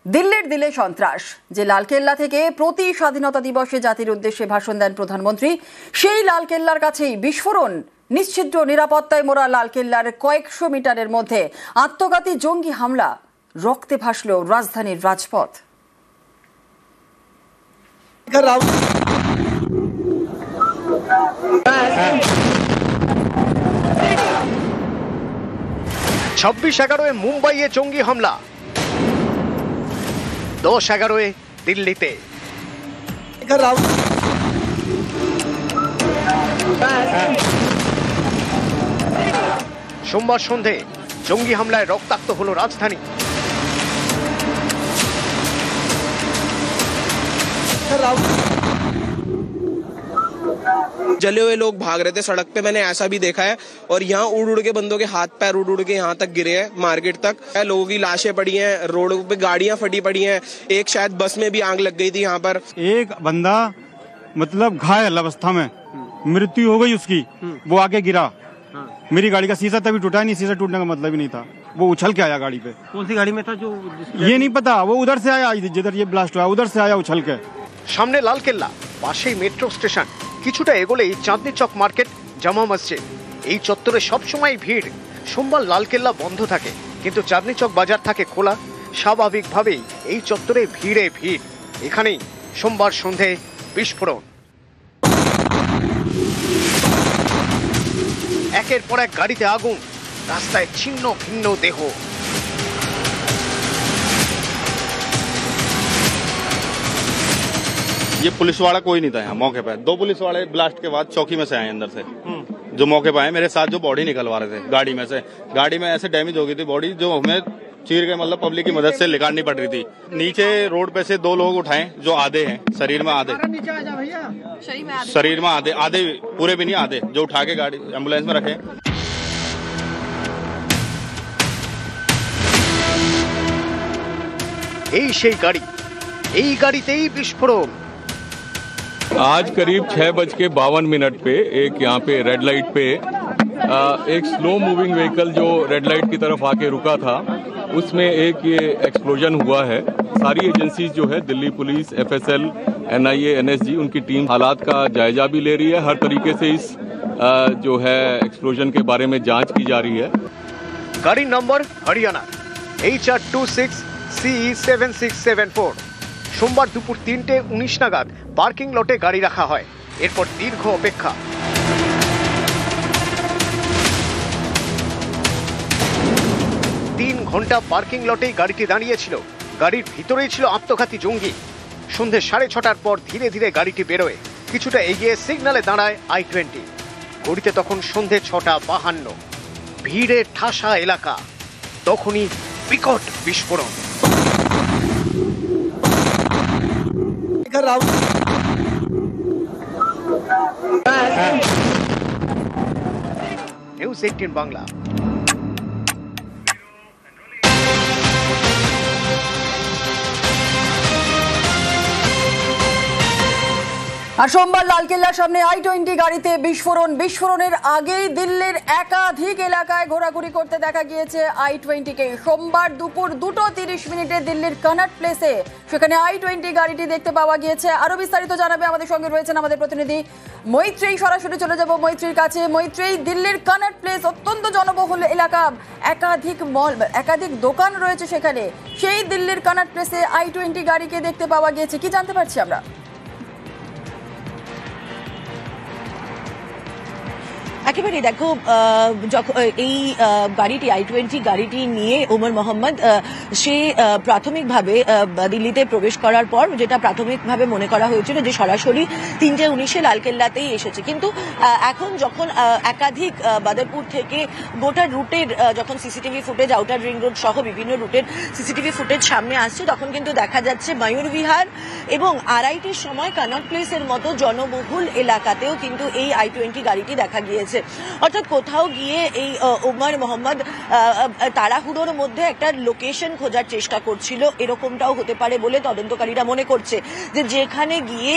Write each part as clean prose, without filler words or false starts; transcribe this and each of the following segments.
দিল্লির দিলে সন্ত্রাস, যে লালকেল্লা থেকে প্রতি স্বাধীনতা দিবসে জাতির উদ্দেশ্যে ভাষণ দেন প্রধানমন্ত্রী, সেই লালকেল্লার কাছেই বিস্ফোরণ। নিশ্ছিদ্র নিরাপত্তায় মোড়া লালকেল্লার কয়েকশো মিটারের মধ্যে আত্মঘাতী জঙ্গি হামলা, রক্তে ভাসল রাজধানীর রাজপথ। ছাব্বিশ 11 মুম্বাইয়ে জঙ্গি হামলা, 10-11 দিল্লিতে। সোমবার সন্ধে জঙ্গি হামলায় রক্তাক্ত হলো রাজধানী। जले हुए लोग भाग रहे थे सड़क पे, मैंने ऐसा भी देखा है। और यहाँ उड़ के बंदों के हाथ पैर उड़ के यहाँ तक गिरे हैं, मार्केट तक। लोगों की लाशें पड़ी हैं, रोड पे गाड़ियां फटी पड़ी हैं। एक शायद बस में भी आग लग गई थी यहाँ पर। एक बंदा मतलब घायल अवस्था में, मृत्यु हो गई उसकी, वो आगे गिरा। मेरी गाड़ी का शीशा तभी टूटा नहीं, शीशा टूटने का मतलब ही नहीं था। वो उछल के आया गाड़ी पे। कौन सी गाड़ी में था? जो ये नहीं पता, वो उधर से आया, जिधर ये ब्लास्ट हुआ उधर से आया उछल के। সামনে লালকেল্লা, পাশেই মেট্রো স্টেশন, কিছুটা এগোলেই চাঁদনি চক মার্কেট, জামা মসজিদ। এই চত্বরে সবসময় ভিড়। সোমবার লালকেল্লা বন্ধ থাকে, কিন্তু চাঁদনি চক বাজার থাকে খোলা। স্বাভাবিকভাবেই এই চত্বরে ভিড়ে ভিড়। এখানেই সোমবার সন্ধে বিস্ফোরণ। একের পর এক গাড়িতে আগুন, রাস্তায় ছিন্ন ভিন্ন দেহ। ये पुलिस वाला कोई नहीं था यहाँ मौके पे। 2 पुलिस वाले ब्लास्ट के बाद चौकी में से आए अंदर से, जो मौके पे आए। मेरे साथ जो बॉडी निकलवा रहे थे गाड़ी में से, गाड़ी में ऐसे डैमेज हो गई थी बॉडी, जो हमें चीर के मतलब पब्लिक की मदद से निकालनी पड़ रही थी। नीचे रोड पे से 2 लोग उठाए जो आधे हैं, शरीर में आधे, शरीर में आधे, आधे पूरे भी नहीं, आधे जो उठा के गाड़ी एम्बुलेंस में रखे। এই সেই গাড়ি, এই গাড়িতেই বিস্ফোরণ। आज करीब 6:52 पे एक यहाँ पे रेड लाइट पे एक स्लो मूविंग व्हीकल जो रेड लाइट की तरफ आके रुका था, उसमें एक ये एक्सप्लोजन हुआ है। सारी एजेंसीज जो है, Delhi police, FSL, NIA, NSG, उनकी टीम हालात का जायजा भी ले रही है। हर तरीके से इस जो है एक्सप्लोजन के बारे में जांच की जा रही है। গাড়ির নম্বর হরিয়ানা, HR26CE7674। সোমবার দুপুর 3:19 নাগাদ পার্কিং লটে গাড়ি রাখা হয়। এরপর দীর্ঘ অপেক্ষা। 3 ঘন্টা পার্কিং লটেই গাড়িটি দাঁড়িয়েছিল। গাড়ির ভিতরেই ছিল আত্মঘাতী জঙ্গি। সন্ধে 6:30টার পর ধীরে ধীরে গাড়িটি বেরোয়। কিছুটা এগিয়ে সিগন্যালে দাঁড়ায় I-20। ঘড়িতে তখন সন্ধে 6:52। ভিড়ে ঠাসা এলাকা। তখনই বিকট বিস্ফোরণ। নিউজ 18 বাংলা। আর সোমবার লালকেল্লার সামনে I-20 গাড়িতে বিস্ফোরণ। বিস্ফোরণের আগেই দিল্লির একাধিক এলাকায় ঘোরাঘুরি করতে দেখা গিয়েছে I-20কে। সোমবার দুপুর 2:30 দিল্লির কনট প্লেসে সেখানে I-20 গাড়িটি দেখতে পাওয়া গিয়েছে। আরো বিস্তারিত জানাবে আমাদের সঙ্গে রয়েছেন আমাদের প্রতিনিধি মৈত্রী। সরাসরি চলে যাব মৈত্রীর কাছে। মৈত্রী, দিল্লির কনট প্লেস অত্যন্ত জনবহুল এলাকা, একাধিক মল, একাধিক দোকান রয়েছে সেখানে। সেই দিল্লির কনট প্লেসে I-20 গাড়িকে দেখতে পাওয়া গিয়েছে, কি জানতে পারছি আমরা? একেবারে দেখো, যখন এই গাড়িটি I-20 গাড়িটি নিয়ে ওমর মোহাম্মদ সে প্রাথমিকভাবে দিল্লিতে প্রবেশ করার পর যেটা প্রাথমিকভাবে মনে করা হয়েছিল যে সরাসরি 3:19 লালকেল্লাতেই এসেছে, কিন্তু এখন যখন একাধিক বাদরপুর থেকে গোটা রুটের যখন CCTV footage, outer ring road সহ বিভিন্ন রুটের সিসিটিভি ফুটেজ সামনে আসছে, তখন কিন্তু দেখা যাচ্ছে ময়ূর বিহার এবং আড়াইটির সময় কনট প্লেসের মতো জনবহুল এলাকাতেও কিন্তু এই I-20 গাড়িটি দেখা গিয়েছে। চলছে। অর্থাৎ কোথাও গিয়ে এই ওমর মোহাম্মদ তাড়াহুড়োর মধ্যে একটা লোকেশন খোঁজার চেষ্টা করছিল, এরকমটাও হতে পারে বলে তদন্তকারীরা মনে করছে, যে যেখানে গিয়ে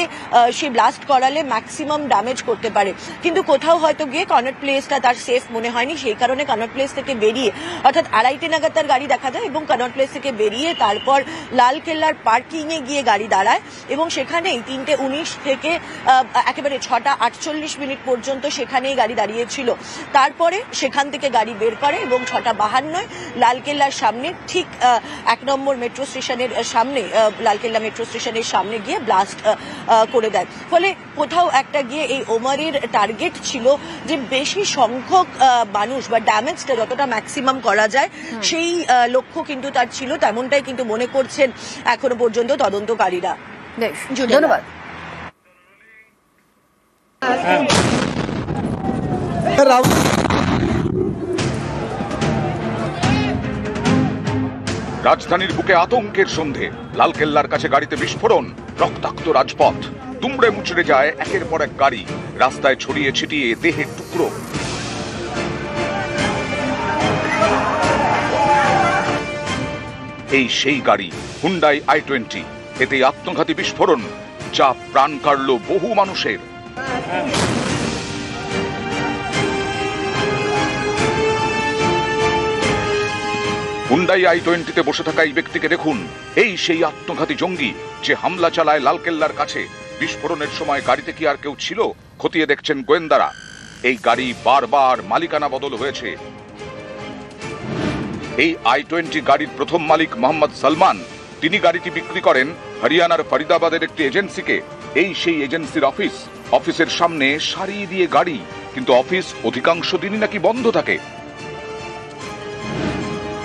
সে ব্লাস্ট করালে ম্যাক্সিমাম ড্যামেজ করতে পারে। কিন্তু কোথাও হয়তো গিয়ে কনট প্লেসটা তার সেফ মনে হয়নি, সেই কারণে কনট প্লেস থেকে বেরিয়ে, অর্থাৎ 2:30 নাগাদ তার গাড়ি দেখা যায় এবং কনট প্লেস থেকে বেরিয়ে তারপর লালকেল্লার পার্কিং এ গিয়ে গাড়ি দাঁড়ায় এবং সেখানেই 3:19 থেকে একেবারে 6:48 পর্যন্ত সেখানেই গাড়ি দাঁড়িয়েছিল। তারপরে সেখান থেকে গাড়ি বের করে এবং 6:52 লালকেল্লার সামনে, ঠিক 1 নম্বর মেট্রো স্টেশনের সামনে, লালকেল্লা মেট্রো স্টেশনের সামনে গিয়ে ব্লাস্ট করে দেয়। ফলে কোথাও একটা গিয়ে এই ওমরের টার্গেট ছিল যে বেশি সংখ্যক মানুষ বা ড্যামেজটা যতটা ম্যাক্সিমাম করা যায় সেই লক্ষ্য কিন্তু তার ছিল, তেমনটাই কিন্তু মনে করছেন এখনো পর্যন্ত তদন্তকারীরা। ধন্যবাদ। রাজধানীর বুকে আতঙ্কের সন্ধে, লালকেল্লার কাছে গাড়িতে বিস্ফোরণ, রক্তাক্ত রাজপথ, দুমড়ে মুচড়ে যায় একের পর এক গাড়ি, রাস্তায় ছড়িয়ে ছিটিয়ে দেহের টুকরো। এই সেই গাড়ি হুন্ডাই i20, এতে আত্মঘাতী বিস্ফোরণ যা প্রাণ কাড়ল বহু মানুষের। হুন্ডাই i20-তে বসে থাকা এই ব্যক্তিকে দেখুন, এই সেই আত্মঘাতী জঙ্গি যে হামলা চালায় লালকেল্লার কাছে। বিস্ফোরণের সময় গাড়িতে কি আর কেউ ছিল, খতিয়ে দেখছেন গোয়েন্দারা। এই গাড়ি বারবার মালিকানা বদল হয়েছে। এই i20 গাড়ির প্রথম মালিক মোহাম্মদ সালমান, তিনি গাড়িটি বিক্রি করেন হরিয়ানার ফরিদাবাদের একটি এজেন্সিকে। এই সেই এজেন্সির অফিস, অফিসের সামনে সারি দিয়ে গাড়ি, কিন্তু অফিস অধিকাংশ দিনই নাকি বন্ধ থাকে।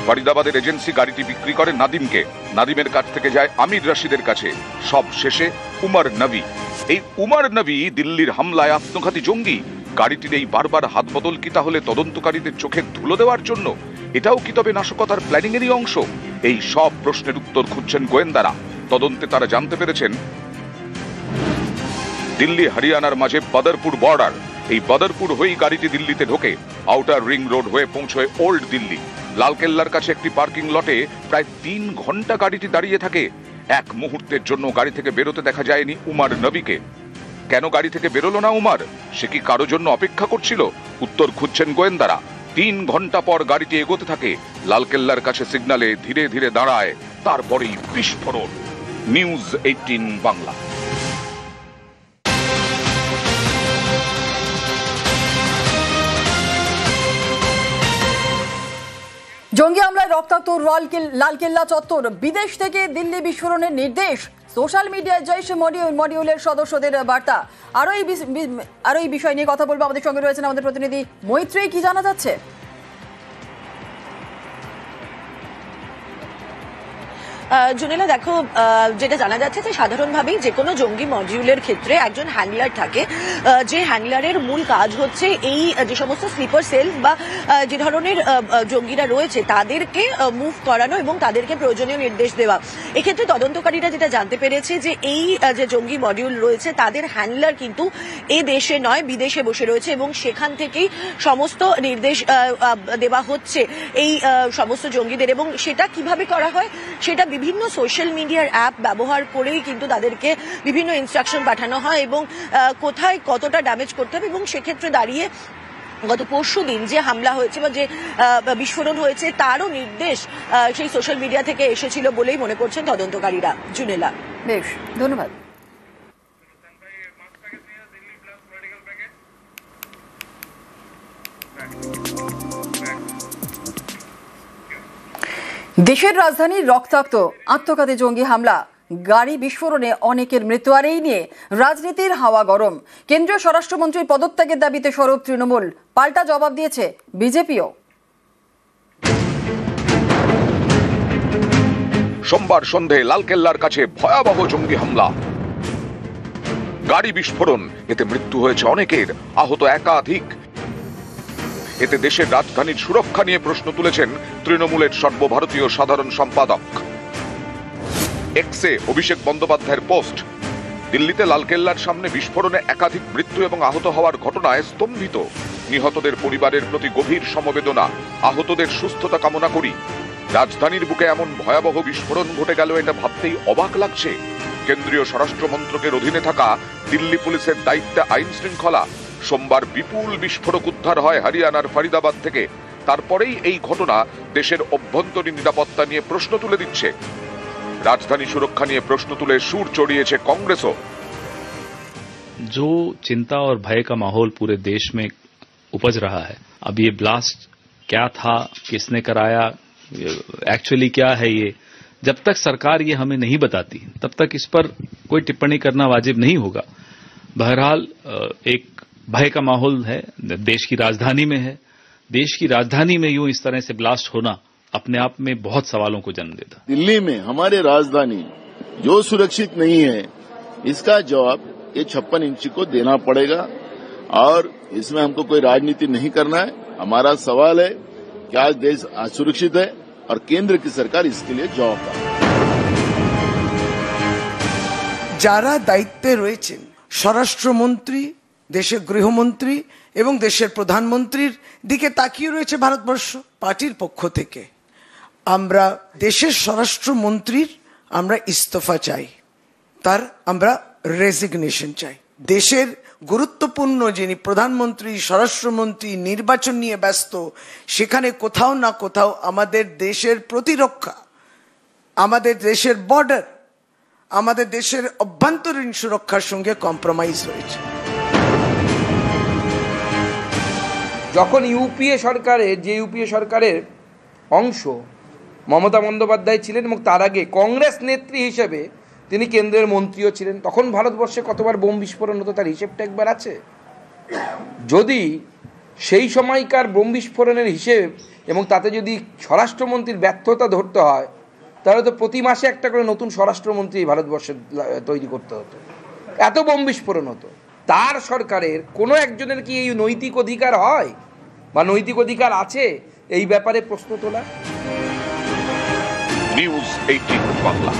ফরিদাবাদের এজেন্সি গাড়িটি বিক্রি করে নাদিমকে, নাদিমের কাছ থেকে যায় আমির রশিদের কাছে, সব শেষে উমর নবী। এই উমর নবী দিল্লির হামলায় আত্মঘাতী জঙ্গি। গাড়িটির এই বারবার হাত বদল কি তাহলে তদন্তকারীদের চোখে ধুলো দেওয়ার জন্য? এটাও কি তবে নাশকতার প্ল্যানিং এরই অংশ? এই সব প্রশ্নের উত্তর খুঁজছেন গোয়েন্দারা। তদন্তে তারা জানতে পেরেছেন দিল্লি হরিয়ানার মাঝে বদরপুর বর্ডার, এই বদরপুর হয়েই গাড়িটি দিল্লিতে ঢোকে, আউটার রিং রোড হয়ে পৌঁছয় ওল্ড দিল্লি। লালকেল্লার কাছে একটি পার্কিং লটে প্রায় 3 ঘন্টা গাড়িটি দাঁড়িয়ে থাকে। এক মুহূর্তের জন্য গাড়ি থেকে বেরোতে দেখা যায়নি উমর নবীকে। কেন গাড়ি থেকে বেরোলো না উমর? সে কি কারো জন্য অপেক্ষা করছিল? উত্তর খুঁজছেন গোয়েন্দারা। 3 ঘন্টা পর গাড়িটি এগোতে থাকে, লালকেল্লার কাছে সিগন্যালে ধীরে ধীরে দাঁড়ায়, তারপরেই বিস্ফোরণ। নিউজ 18 বাংলা। জঙ্গি হামলায় রক্তাক্ত লালকেল্লা চত্বর, বিদেশ থেকে দিল্লি বিস্ফোরণের নির্দেশ, সোশ্যাল মিডিয়ায় জৈশ মডিউলের সদস্যদের বার্তা। আরো এই বিষয় নিয়ে কথা বলবো, আমাদের সঙ্গে রয়েছেন আমাদের প্রতিনিধি মৈত্রী। কি জানা যাচ্ছে? জুনেলা, দেখো, যেটা জানা যাচ্ছে যে সাধারণভাবেই যে কোনো জঙ্গি মডিউলের ক্ষেত্রে একজন হ্যান্ডলার থাকে, যে হ্যান্ডলারের মূল কাজ হচ্ছে এই যে সমস্ত স্লিপার সেল বা যে ধরনের জঙ্গিরা রয়েছে তাদেরকে মুভ করানো এবং তাদেরকে প্রয়োজনীয় নির্দেশ দেওয়া। এক্ষেত্রে তদন্তকারীরা যেটা জানতে পেরেছে যে এই যে জঙ্গি মডিউল রয়েছে তাদের হ্যান্ডলার কিন্তু এ দেশে নয়, বিদেশে বসে রয়েছে এবং সেখান থেকেই সমস্ত নির্দেশ দেওয়া হচ্ছে এই সমস্ত জঙ্গিদের। এবং সেটা কিভাবে করা হয়, সেটা বিভিন্ন সোশ্যাল মিডিয়ার অ্যাপ ব্যবহার করেই কিন্তু তাদেরকে বিভিন্ন ইনস্ট্রাকশন পাঠানো হয় এবং কোথায় কতটা ড্যামেজ করতে হবে। এবং সেক্ষেত্রে দাঁড়িয়ে গত পরশুদিন যে হামলা হয়েছে বা যে বিস্ফোরণ হয়েছে তারও নির্দেশ সেই সোশ্যাল মিডিয়া থেকে এসেছিল বলেই মনে করছেন তদন্তকারীরা। জুনেলা, বেশ, ধন্যবাদ। দেশের রাজধানীর রক্তাক্ত আত্মঘাতী জঙ্গি হামলা, গাড়ি বিস্ফোরণে অনেকের মৃত্যু, আর এই নিয়ে রাজনীতির হাওয়া গরম। কেন্দ্রীয় স্বরাষ্ট্রমন্ত্রীর পদত্যাগের দাবিতে সরব তৃণমূল, পাল্টা জবাব দিয়েছে বিজেপিও। সোমবার সন্ধে লালকেল্লার কাছে ভয়াবহ জঙ্গি হামলা, গাড়ি বিস্ফোরণ, এতে মৃত্যু হয়েছে অনেকের, আহত একাধিক। এতে দেশের রাজধানীর সুরক্ষা নিয়ে প্রশ্ন তুলেছেন তৃণমূলের সর্বভারতীয় সাধারণ সম্পাদক। এক্সে অভিষেক বন্দ্যোপাধ্যায়ের পোস্ট, দিল্লিতে লালকেল্লার সামনে বিস্ফোরণে একাধিক মৃত্যু এবং আহত হওয়ার ঘটনায় স্তম্ভিত নিহতদের পরিবারের প্রতি গভীর সমবেদনা, আহতদের সুস্থতা কামনা করি। রাজধানীর বুকে এমন ভয়াবহ বিস্ফোরণ ঘটে গেল, এটা ভাবতেই অবাক লাগছে। কেন্দ্রীয় স্বরাষ্ট্র মন্ত্রকের অধীনে থাকা দিল্লি পুলিশের দায়িত্বে আইন শৃঙ্খলা। সোমবার বিপুল বিস্ফোরক উদ্ধার হয় হরিয়ানার ফরিদাবাদ থেকে। তারপরেই এই ঘটনা দেশের অভ্যন্তরীণ নিরাপত্তা নিয়ে প্রশ্ন তুলে দিচ্ছে। রাজধানী সুরক্ষা নিয়ে প্রশ্ন তুলে সুর চড়িয়েছে কংগ্রেসও। जो चिंता और भय का माहौल पूरे देश में उपज रहा है, अब ये ब्लास्ट क्या था, किसने कराया, एक्चुअली क्या है, ये जब तक सरकार ये हमें नहीं बताती तब तक इस पर कोई टिप्पणी करना वाजिब नहीं होगा। बहरहाल एक भय का माहौल है, देश की राजधानी में है। देश की राजधानी में यूं इस तरह से ब्लास्ट होना अपने आप में बहुत सवालों को जन्म देता। दिल्ली में हमारे राजधानी जो सुरक्षित नहीं है, इसका जवाब ये 56 इंची को देना पड़ेगा और इसमें हमको कोई राजनीति नहीं करना है। हमारा सवाल है कि आज देश असुरक्षित है और केंद्र की सरकार इसके लिए जवाबदार है। যারা দায়িত্বে রয়েছেন, স্বরাষ্ট্রমন্ত্রী, দেশের গৃহমন্ত্রী এবং দেশের প্রধানমন্ত্রীর দিকে তাকিয়ে রয়েছে ভারতবর্ষ। পার্টির পক্ষ থেকে আমরা দেশের স্বরাষ্ট্রমন্ত্রীর আমরা ইস্তফা চাই, তার আমরা রেজিগনেশন চাই। দেশের গুরুত্বপূর্ণ যিনি প্রধানমন্ত্রী, স্বরাষ্ট্রমন্ত্রী নির্বাচন নিয়ে ব্যস্ত, সেখানে কোথাও না কোথাও আমাদের দেশের প্রতিরক্ষা, আমাদের দেশের বর্ডার, আমাদের দেশের অভ্যন্তরীণ সুরক্ষার সঙ্গে কম্প্রোমাইজ হয়েছে। যখন ইউপিএ সরকারের অংশ মমতা বন্দ্যোপাধ্যায় ছিলেন এবং তার আগে কংগ্রেস নেত্রী হিসেবে তিনি কেন্দ্রের মন্ত্রীও ছিলেন, তখন ভারতবর্ষে কতবার বোম বিস্ফোরণ হতো তার হিসেবটা একবার আছে? যদি সেই সময়কার বোম বিস্ফোরণের হিসেব এবং তাতে যদি স্বরাষ্ট্রমন্ত্রীর ব্যর্থতা ধরতে হয়, তাহলে তো প্রতি মাসে একটা করে নতুন স্বরাষ্ট্রমন্ত্রী ভারতবর্ষে তৈরি করতে হতো, এত বোম বিস্ফোরণ হতো। তার সরকারের কোনো একজনের কি এই নৈতিক অধিকার হয় বা নৈতিক অধিকার আছে এই ব্যাপারে প্রশ্ন তোলা? নিউজ 18 বাংলা।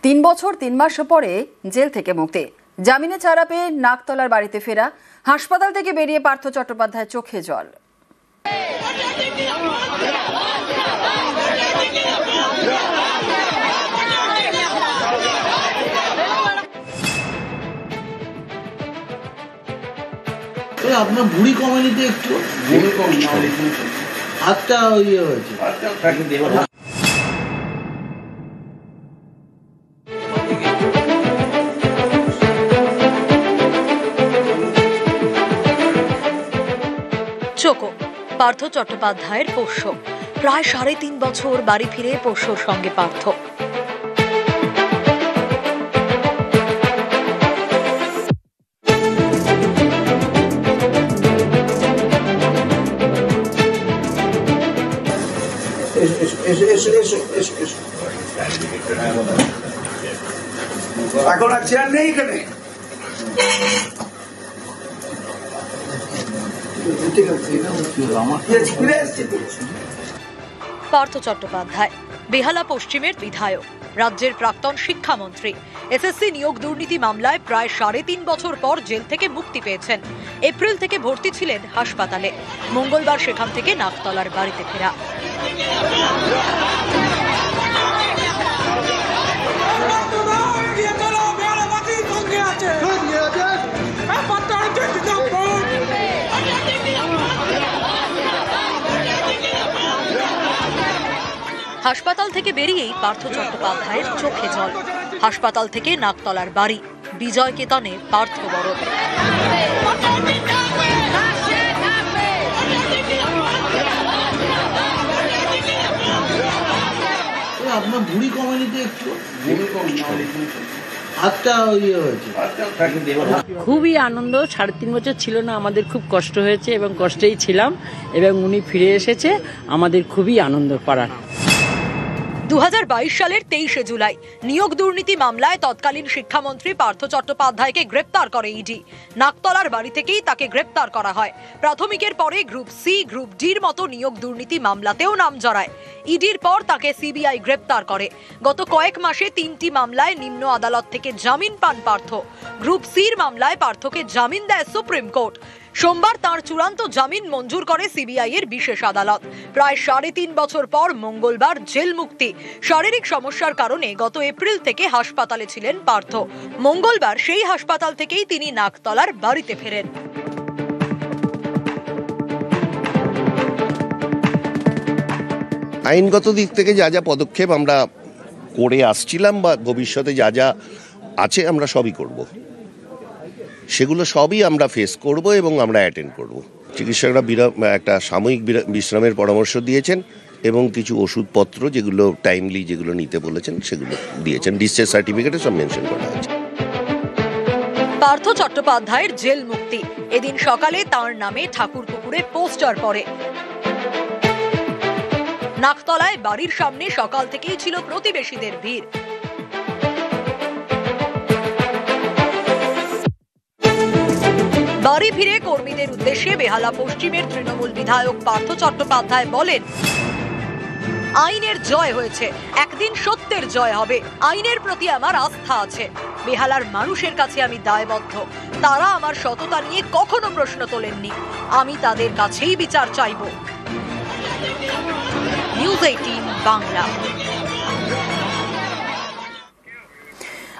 তিন বছর 3 মাস পরে জেল থেকে মুক্তি, জামিনে ছাড়া পেয়ে নাকতলার বাড়িতে ফেরা, হাসপাতাল থেকে বেরিয়ে পার্থ চট্টোপাধ্যায় চোখে জল। আপনার ভুঁড়ি কমেনিতে একটু হাতটা ইয়ে হয়েছে। চোখো পার্থ চট্টোপাধ্যায়ের পোষ্য, প্রায় 3.5 বছর বাড়ি ফিরে পোষ্যর সঙ্গে পার্থ। এখন আর চেয়ার নেই এখানে। পার্থ চট্টোপাধ্যায় বেহালা পশ্চিমের বিধায়ক, রাজ্যের প্রাক্তন শিক্ষামন্ত্রী। এসএসসি নিয়োগ দুর্নীতি মামলায় প্রায় 3.5 বছর পর জেল থেকে মুক্তি পেয়েছেন। এপ্রিল থেকে ভর্তি ছিলেন হাসপাতালে, মঙ্গলবার সেখান থেকে নাকতলার বাড়িতে ফেরা। হাসপাতাল থেকে বেরিয়েই পার্থ চট্টোপাধ্যায়ের চোখে জল। হাসপাতাল থেকে নাকতলার বাড়ি, বিজয় কেতনে পার্থ বরণ। আপনার ভুঁড়ি কমেনিতে একটু হাতটা ইয়ে হয়েছে। খুবই আনন্দ, 3.5 বছর ছিল না, আমাদের খুব কষ্ট হয়েছে এবং কষ্টেই ছিলাম, এবং উনি ফিরে এসেছে, আমাদের খুবই আনন্দ পাড়ার। 2022 সালের 23শে জুলাই নিয়োগ দুর্নীতি মামলায় তৎকালীন শিক্ষামন্ত্রী পার্থ চট্টোপাধ্যায়কে গ্রেপ্তার করে ইডি। নাকতলার বাড়ি থেকেই তাকে গ্রেপ্তার করা হয়। প্রাথমিকের পরে গ্রুপ সি, গ্রুপ ডির মতো নিয়োগ দুর্নীতি মামলাতেও নাম জড়ায়। ইডির পর তাকে সিবিআই গ্রেপ্তার করে। গত কয়েক মাসে 3টি মামলায় নিম্ন আদালত থেকে জামিন পান পার্থ। গ্রুপ সির মামলায় পার্থকে জামিন দেয় সুপ্রিম কোর্ট। সোমবার তার চূড়ান্ত জামিন মঞ্জুর করে সিবিআই এর বিশেষ আদালত। প্রায় 3.5 বছর পর মঙ্গলবার জেল মুক্তি। শারীরিক সমস্যার কারণে গত এপ্রিল থেকে হাসপাতালে ছিলেন পার্থ। মঙ্গলবার সেই হাসপাতাল থেকেই তিনি নাকতলার বাড়িতে ফেরেন। আইনগত দিক থেকে যা যা পদক্ষেপ আমরা করে আসছিলাম বা ভবিষ্যতে যা যা আছে আমরা সবই করব, সেগুলো সবই আমরা ফেস করব এবং আমরা অ্যাটেন্ড করব। চিকিৎসকরা একটা সাময়িক বিশ্রামের পরামর্শ দিয়েছেন এবং কিছু ওষুধপত্র যেগুলো টাইমলি যেগুলো নিতে বলেছেন সেগুলো দিয়েছেন। ডিসচার্জ সার্টিফিকেটে সব মেনশন করা আছে। পার্থ চট্টোপাধ্যায়ের জেল মুক্তি। এদিন সকালে তার নামে ঠাকুরপুকুরে পোস্টার পড়ে। নাকতলায় বাড়ির সামনে সকাল থেকেই ছিল প্রতিবেশীদের ভিড়। বাড়ি ফিরে কর্মীদের উদ্দেশ্যে বেহালা পশ্চিমের তৃণমূল বিধায়ক পার্থ চট্টোপাধ্যায় বলেন, আইনের জয় হয়েছে, একদিন সত্যের জয় হবে। আইনের প্রতি আমার আস্থা আছে। বেহালার মানুষের কাছে আমি দায়বদ্ধ। তারা আমার সততা নিয়ে কখনো প্রশ্ন তোলেননি। আমি তাদের কাছেই বিচার চাইব। নিউজ 18 বাংলা।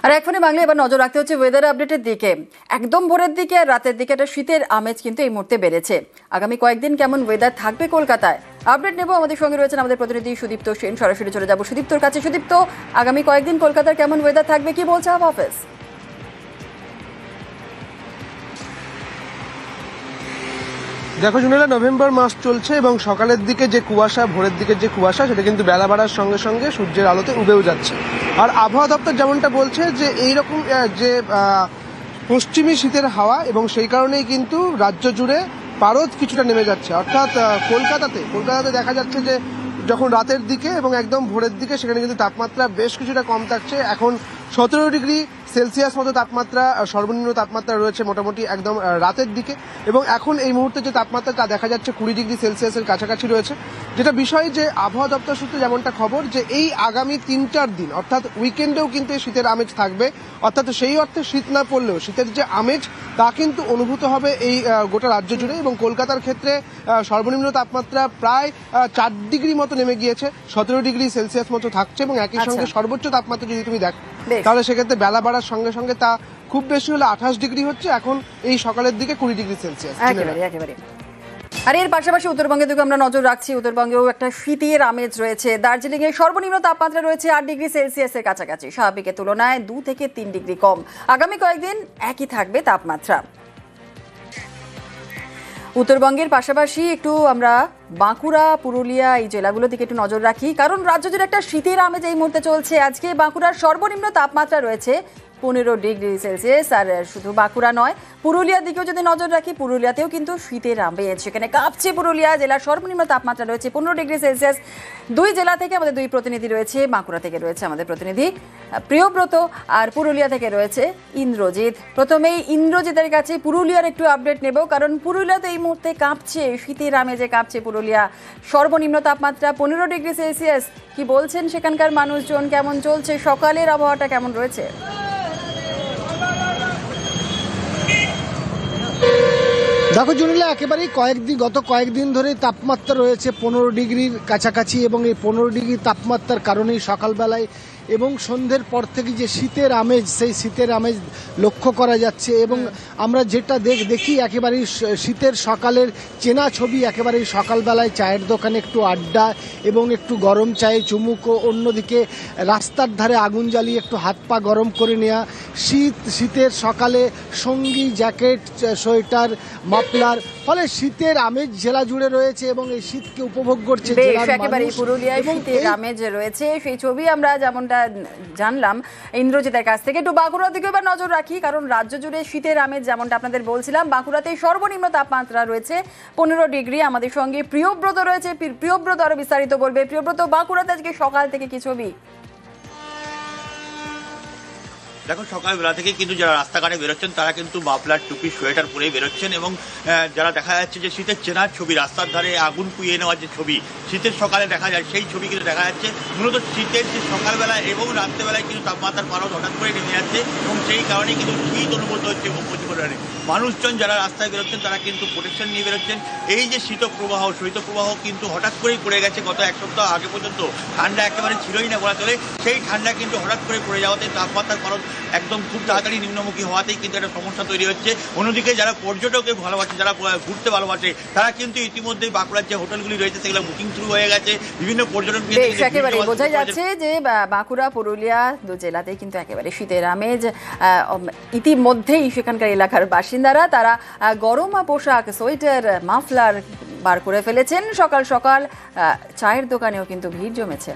আর এখনই বাংলা এবার নজর রাখতে হচ্ছে ওয়েদার আপডেটের দিকে। একদম ভোরের দিকে আর রাতের দিকে একটা শীতের আমেজ কিন্তু এই মুহূর্তে বেড়েছে। আগামী কয়েকদিন কেমন ওয়েদার থাকবে কলকাতায় আপডেট নেব। আমাদের সঙ্গে রয়েছেন আমাদের প্রতিনিধি সুদীপ্ত সেন। সরাসরি চলে যাব সুদীপ্তর কাছে। সুদীপ্ত, আগামী কয়েকদিন কলকাতার কেমন ওয়েদার থাকবে, কি বলছে আবহাওয়া অফিস? দেখো শুনেলে, নভেম্বর মাস চলছে এবং সকালের দিকে যে কুয়াশা, ভোরের দিকে যে কুয়াশা, সেটা কিন্তু বেলা বাড়ার সঙ্গে সঙ্গে সূর্যের আলোতে উবেও যাচ্ছে। আর আবহাওয়া দপ্তর যেমনটা বলছে যে এইরকম যে পশ্চিমী শীতের হাওয়া, এবং সেই কারণেই কিন্তু রাজ্য জুড়ে পারদ কিছুটা নেমে যাচ্ছে। অর্থাৎ কলকাতাতে দেখা যাচ্ছে যে যখন রাতের দিকে এবং একদম ভোরের দিকে সেখানে কিন্তু তাপমাত্রা বেশ কিছুটা কম থাকছে। এখন 17 ডিগ্রি সেলসিয়াস মতো তাপমাত্রা, সর্বনিম্ন তাপমাত্রা রয়েছে মোটামুটি একদম রাতের দিকে। এবং এখন এই মুহূর্তে যে তাপমাত্রা তা দেখা যাচ্ছে 20 ডিগ্রি সেলসিয়াসের কাছাকাছি রয়েছে। যেটা বিষয় যে আবহাওয়া দপ্তর সূত্রে যেমনটা খবর যে এই আগামী 3-4 দিন অর্থাৎ উইকেন্ডেও কিন্তু শীতের আমেজ থাকবে। অর্থাৎ সেই অর্থে শীত না পড়লেও শীতের যে আমেজ তা কিন্তু অনুভূত হবে এই গোটা রাজ্য জুড়ে। এবং কলকাতার ক্ষেত্রে সর্বনিম্ন তাপমাত্রা প্রায় 4 ডিগ্রি মতো নেমে গিয়েছে, 17 ডিগ্রি সেলসিয়াস মতো থাকছে। এবং একই সঙ্গে সর্বোচ্চ তাপমাত্রা যদি তুমি দেখো তাহলে সেক্ষেত্রে বেলা বাড়ার সঙ্গে সঙ্গে তা খুব বেশি হলে 28 ডিগ্রি হচ্ছে এখন এই সকালের দিকে 20 ডিগ্রি সেলসিয়াস। একেবারে। আর এর পাশাপাশি উত্তরবঙ্গের দিকে আমরা নজর রাখছি। উত্তরবঙ্গেও একটা শীতের আমেজ রয়েছে। দার্জিলিং এর সর্বনিম্ন তাপমাত্রা রয়েছে 8 ডিগ্রি সেলসিয়াসের কাছাকাছি, স্বাভাবিকের তুলনায় 2 থেকে 3 ডিগ্রি কম। আগামী কয়েকদিন একই থাকবে তাপমাত্রা। উত্তরবঙ্গের পাশাপাশি একটু আমরা বাঁকুড়া, পুরুলিয়া এই জেলাগুলোর দিকে একটু নজর রাখি, কারণ রাজ্য জুড়ে একটা শীতের আমেজ এই মুহূর্তে চলছে। আজকে বাঁকুড়ার সর্বনিম্ন তাপমাত্রা রয়েছে 15 ডিগ্রি সেলসিয়াস। আর শুধু বাঁকুড়া নয়, পুরুলিয়ার দিকেও যদি নজর রাখি, পুরুলিয়াতেও কিন্তু শীতের আমেজ, সেখানে কাঁপছে পুরুলিয়া। জেলার সর্বনিম্ন তাপমাত্রা রয়েছে 15 ডিগ্রি সেলসিয়াস। দুই জেলা থেকে আমাদের দুই প্রতিনিধি রয়েছে। বাঁকুড়া থেকে রয়েছে আমাদের প্রতিনিধি প্রিয়ব্রত, আর পুরুলিয়া থেকে রয়েছে ইন্দ্রজিৎ। প্রথমেই ইন্দ্রজিতের কাছে পুরুলিয়ার একটু আপডেট নেব, কারণ পুরুলিয়াতে এই মুহূর্তে কাঁপছে, শীতের আমেজে কাঁপছে পুরুলিয়া। সর্বনিম্ন তাপমাত্রা 15 ডিগ্রি সেলসিয়াস। কি বলছেন সেখানকার মানুষজন, কেমন চলছে সকালের আবহাওয়াটা, কেমন রয়েছে? দেখো জুনিলা, একেবারেই গত কয়েকদিন ধরে তাপমাত্রা রয়েছে 15 ডিগ্রির কাছাকাছি, এবং এই 15 ডিগ্রি তাপমাত্রার কারণেই সকালবেলায় এবং সন্ধ্যের পর থেকে যে শীতের আমেজ, সেই শীতের আমেজ লক্ষ্য করা যাচ্ছে। এবং আমরা যেটা দেখি একেবারেই শীতের সকালের চেনা ছবি, একেবারেই সকালবেলায় চায়ের দোকানে একটু আড্ডা এবং একটু গরম চায়ে চুমুক, অন্যদিকে রাস্তার ধারে আগুন জ্বালিয়ে একটু হাত পা গরম করে নেওয়া। শীতের সকালে সঙ্গী, জ্যাকেট, সোয়েটার, মাফলার, ফলে শীতের আমেজ জেলা জুড়ে রয়েছে এবং এই শীতকে উপভোগ করছে একেবারে পুরুলিয়ায় শীতের আমেজ রয়েছে। সেই ছবি আমরা যেমনটা যেটা জানলাম ইন্দ্রজিতের কাছ থেকে। একটু বাঁকুড়ার দিকে এবার নজর রাখি, কারণ রাজ্য জুড়ে শীতের আমেজ যেমনটা আপনাদের বলছিলাম। বাঁকুড়াতে সর্বনিম্ন তাপমাত্রা রয়েছে 15 ডিগ্রি। আমাদের সঙ্গে প্রিয়ব্রত রয়েছে, প্রিয়ব্রত আরো বিস্তারিত বলবে। প্রিয়ব্রত, বাঁকুড়াতে আজকে সকাল থেকে কি ছবি? দেখো, সকালবেলা থেকে কিন্তু যারা রাস্তাঘাটে বেরোচ্ছেন তারা কিন্তু মাফলার, টুপি, সোয়েটার পরেই বেরোচ্ছেন এবং যারা দেখা যাচ্ছে যে শীতের চেনার ছবি, রাস্তার ধারে আগুন পুড়িয়ে নেওয়ার যে ছবি শীতের সকালে দেখা যায়, সেই ছবি কিন্তু দেখা যাচ্ছে। মূলত শীতের যে সকালবেলা এবং রাত্রেবেলায় কিন্তু তাপমাত্রার পারদ হঠাৎ করে নেমে যাচ্ছে এবং সেই কারণে কিন্তু শীত অনুভূত হচ্ছে প্রচুর পরিমাণে। মানুষজন যারা রাস্তায় বেরোচ্ছেন তারা কিন্তু প্রোটেকশন নিয়ে বেরোচ্ছেন। এই যে শৈত্যপ্রবাহ কিন্তু হঠাৎ করেই পড়ে গেছে। গত এক সপ্তাহ আগে পর্যন্ত ঠান্ডা একেবারে ছিলই না বলা চলে। সেই ঠান্ডা কিন্তু হঠাৎ করে পড়ে যাওয়াতে তাপমাত্রার পারদ একদম খুব তাড়াতাড়ি নিম্নমুখী হওয়াতেই কিন্তু একটা সমস্যা তৈরি হচ্ছে। অন্যদিকে যারা পর্যটককে ভালোবাসে, যারা ঘুরতে ভালোবাসে, তারা কিন্তু ইতিমধ্যেই বাঁকুড়ার যে হোটেলগুলি রয়েছে সেগুলো বুকিং শুরু হয়ে গেছে। বিভিন্ন পর্যটন একেবারে বোঝা যাচ্ছে যে বাঁকুড়া, পুরুলিয়া দু জেলাতে কিন্তু একেবারে শীতের আমেজ। ইতিমধ্যেই সেখানকার এলাকার বাসিন্দারা তারা গরম পোশাক, সোয়েটার, মাফলার বার করে ফেলেছেন। সকাল সকাল চায়ের দোকানেও কিন্তু ভিড় জমেছে।